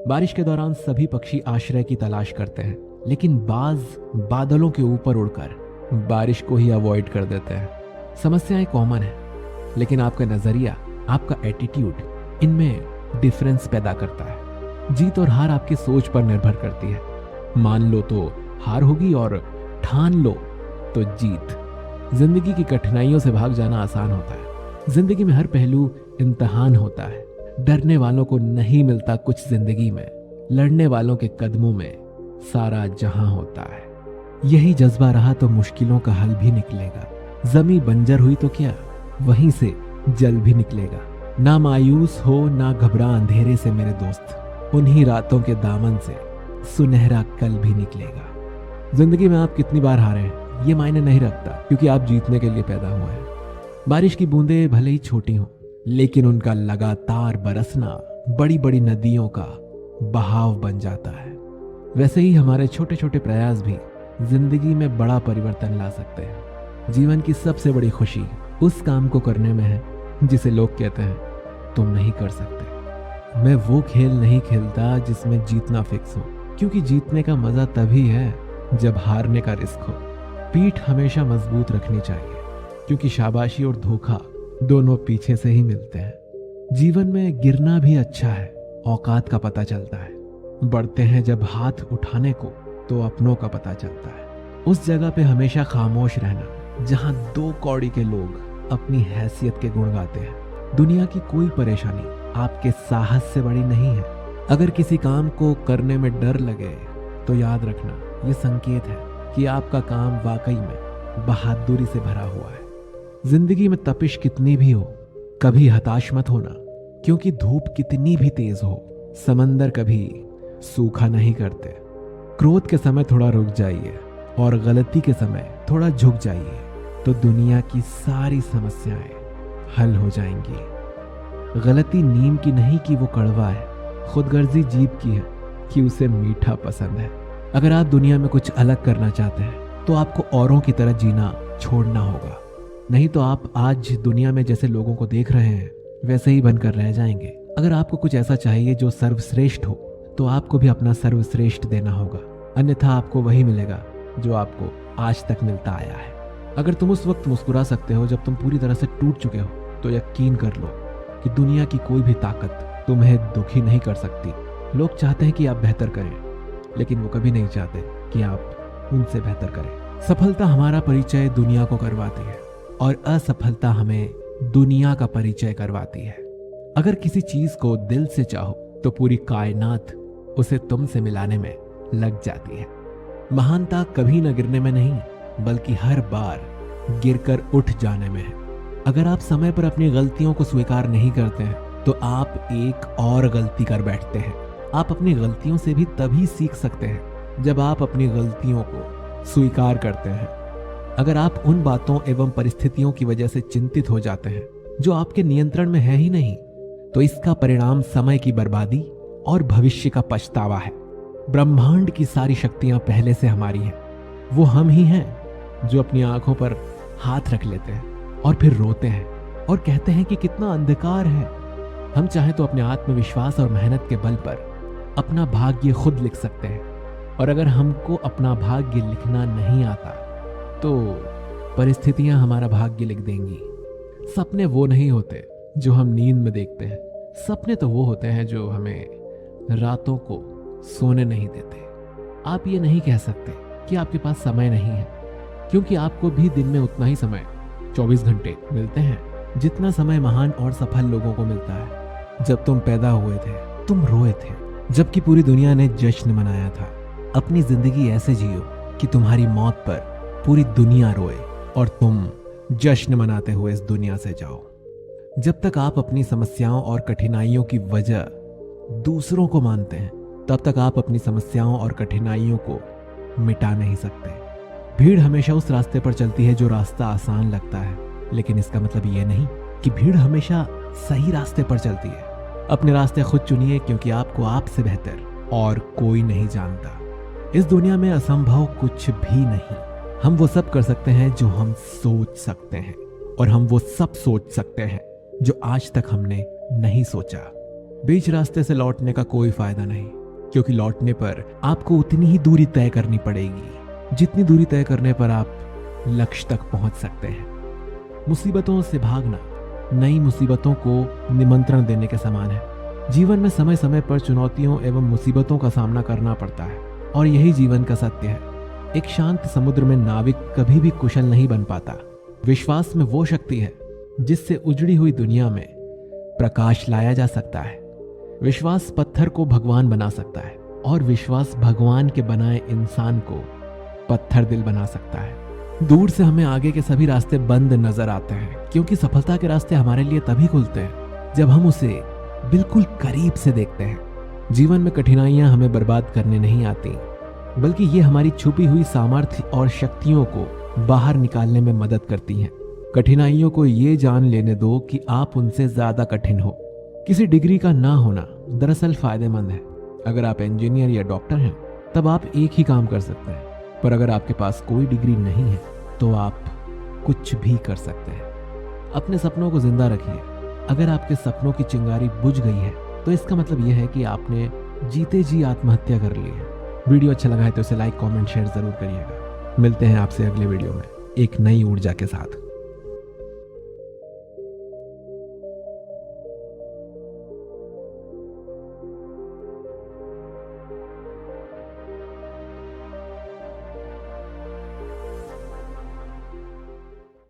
बारिश के दौरान सभी पक्षी आश्रय की तलाश करते हैं, लेकिन बाज बादलों के ऊपर उड़कर बारिश को ही अवॉइड कर देते हैं। समस्याएं कॉमन है, लेकिन आपका नजरिया, आपका एटीट्यूड इनमें डिफरेंस पैदा करता है। जीत और हार आपकी सोच पर निर्भर करती है। मान लो तो हार होगी और ठान लो तो जीत। जिंदगी की कठिनाइयों से भाग जाना आसान होता है। जिंदगी में हर पहलू इम्तिहान होता है। डरने वालों को नहीं मिलता कुछ जिंदगी में, लड़ने वालों के कदमों में सारा जहां होता है। यही जज्बा रहा तो मुश्किलों का हल भी निकलेगा। जमी बंजर हुई तो क्या, वहीं से जल भी निकलेगा। ना मायूस हो ना घबरा अंधेरे से मेरे दोस्त, उन्हीं रातों के दामन से सुनहरा कल भी निकलेगा। जिंदगी में आप कितनी बार हारे हैं ये मायने नहीं रखता, क्योंकि आप जीतने के लिए पैदा हुए हैं। बारिश की बूंदें भले ही छोटी हों, लेकिन उनका लगातार बरसना बड़ी बड़ी नदियों का बहाव बन जाता है। वैसे ही हमारे छोटे छोटे प्रयास भी जिंदगी में बड़ा परिवर्तन ला सकते हैं। जीवन की सबसे बड़ी खुशी उस काम को करने में है जिसे लोग कहते हैं तुम नहीं कर सकते। मैं वो खेल नहीं खेलता जिसमें जीतना फिक्स हो, क्योंकि जीतने का मजा तभी है जब हारने का रिस्क हो। पीठ हमेशा मजबूत रखनी चाहिए, क्योंकि शाबाशी और धोखा दोनों पीछे से ही मिलते हैं। जीवन में गिरना भी अच्छा है, औकात का पता चलता है। बढ़ते हैं जब हाथ उठाने को तो अपनों का पता चलता है। उस जगह पे हमेशा खामोश रहना जहां दो कौड़ी के लोग अपनी हैसियत के गुण गाते हैं। दुनिया की कोई परेशानी आपके साहस से बड़ी नहीं है। अगर किसी काम को करने में डर लगे तो याद रखना, ये संकेत है कि आपका काम वाकई में बहादुरी से भरा हुआ है। जिंदगी में तपिश कितनी भी हो, कभी हताश मत होना, क्योंकि धूप कितनी भी तेज हो, समंदर कभी सूखा नहीं करते। क्रोध के समय थोड़ा रुक जाइए और गलती के समय थोड़ा झुक जाइए, तो दुनिया की सारी समस्याएं हल हो जाएंगी। गलती नीम की नहीं कि वो कड़वा है, खुदगर्जी जीभ की है कि उसे मीठा पसंद है। अगर आप दुनिया में कुछ अलग करना चाहते हैं तो आपको औरों की तरह जीना छोड़ना होगा, नहीं तो आप आज दुनिया में जैसे लोगों को देख रहे हैं वैसे ही बनकर रह जाएंगे। अगर आपको कुछ ऐसा चाहिए जो सर्वश्रेष्ठ हो, तो आपको भी अपना सर्वश्रेष्ठ देना होगा, अन्यथा आपको वही मिलेगा जो आपको आज तक मिलता आया है। अगर तुम उस वक्त मुस्कुरा सकते हो जब तुम पूरी तरह से टूट चुके हो, तो यकीन कर लो कि दुनिया की कोई भी ताकत तुम्हें दुखी नहीं कर सकती। लोग चाहते हैं कि आप बेहतर करें, लेकिन वो कभी नहीं चाहते कि आप उनसे बेहतर करें। सफलता हमारा परिचय दुनिया को करवाती है और असफलता हमें दुनिया का परिचय करवाती है। अगर किसी चीज को दिल से चाहो तो पूरी कायनात उसे तुमसे मिलाने में लग जाती है। महानता कभी न गिरने में नहीं, बल्कि हर बार गिरकर उठ जाने में है। अगर आप समय पर अपनी गलतियों को स्वीकार नहीं करते हैं तो आप एक और गलती कर बैठते हैं। आप अपनी गलतियों से भी तभी सीख सकते हैं जब आप अपनी गलतियों को स्वीकार करते हैं। अगर आप उन बातों एवं परिस्थितियों की वजह से चिंतित हो जाते हैं जो आपके नियंत्रण में है ही नहीं, तो इसका परिणाम समय की बर्बादी और भविष्य का पछतावा है। ब्रह्मांड की सारी शक्तियां पहले से हमारी हैं। वो हम ही हैं जो अपनी आंखों पर हाथ रख लेते हैं और फिर रोते हैं और कहते हैं कि कितना अंधकार है। हम चाहे तो अपने आत्मविश्वास और मेहनत के बल पर अपना भाग्य खुद लिख सकते हैं, और अगर हमको अपना भाग्य लिखना नहीं आता तो परिस्थितियां हमारा भाग्य लिख देंगी। सपने वो नहीं होते जो हम नींद में देखते हैं, सपने तो वो होते हैं जो हमें रातों को सोने नहीं देते। आप ये नहीं कह सकते कि आपके पास समय नहीं है, क्योंकि आपको भी दिन में उतना ही समय 24 घंटे मिलते हैं जितना समय महान और सफल लोगों को मिलता है। जब तुम पैदा हुए थे तुम रोए थे, जबकि पूरी दुनिया ने जश्न मनाया था। अपनी जिंदगी ऐसे जियो कि तुम्हारी मौत पर पूरी दुनिया रोए और तुम जश्न मनाते हुए इस दुनिया से जाओ। जब तक आप अपनी समस्याओं और कठिनाइयों की वजह दूसरों को मानते हैं, तब तक आप अपनी समस्याओं और कठिनाइयों को मिटा नहीं सकते। भीड़ हमेशा उस रास्ते पर चलती है जो रास्ता आसान लगता है, लेकिन इसका मतलब ये नहीं कि भीड़ हमेशा सही रास्ते पर चलती है। अपने रास्ते खुद चुनिए, क्योंकि आपको आपसे बेहतर और कोई नहीं जानता। इस दुनिया में असंभव कुछ भी नहीं। हम वो सब कर सकते हैं जो हम सोच सकते हैं, और हम वो सब सोच सकते हैं जो आज तक हमने नहीं सोचा। बीच रास्ते से लौटने का कोई फायदा नहीं, क्योंकि लौटने पर आपको उतनी ही दूरी तय करनी पड़ेगी जितनी दूरी तय करने पर आप लक्ष्य तक पहुंच सकते हैं। मुसीबतों से भागना नई मुसीबतों को निमंत्रण देने के समान है। जीवन में समय समय पर चुनौतियों एवं मुसीबतों का सामना करना पड़ता है और यही जीवन का सत्य है। एक शांत समुद्र में नाविक कभी भी कुशल नहीं बन पाता। विश्वास में वो शक्ति है जिससे उजड़ी हुई दुनिया में प्रकाश लाया जा सकता है। विश्वास पत्थर को भगवान बना सकता है और विश्वास भगवान के बनाए इंसान को पत्थर दिल बना सकता है। दूर से हमें आगे के सभी रास्ते बंद नजर आते हैं, क्योंकि सफलता के रास्ते हमारे लिए तभी खुलते हैं जब हम उसे बिल्कुल करीब से देखते हैं। जीवन में कठिनाइयां हमें बर्बाद करने नहीं आती, बल्कि ये हमारी छुपी हुई सामर्थ्य और शक्तियों को बाहर निकालने में मदद करती हैं। कठिनाइयों को ये जान लेने दो कि आप उनसे ज्यादा कठिन हो। किसी डिग्री का ना होना दरअसल फायदेमंद है। अगर आप इंजीनियर या डॉक्टर हैं तब आप एक ही काम कर सकते हैं, पर अगर आपके पास कोई डिग्री नहीं है तो आप कुछ भी कर सकते हैं। अपने सपनों को जिंदा रखिए। अगर आपके सपनों की चिंगारी बुझ गई है तो इसका मतलब यह है कि आपने जीते जी आत्महत्या कर ली है। वीडियो अच्छा लगा है तो इसे लाइक, कमेंट, शेयर जरूर करिएगा। मिलते हैं आपसे अगले वीडियो में एक नई ऊर्जा के साथ।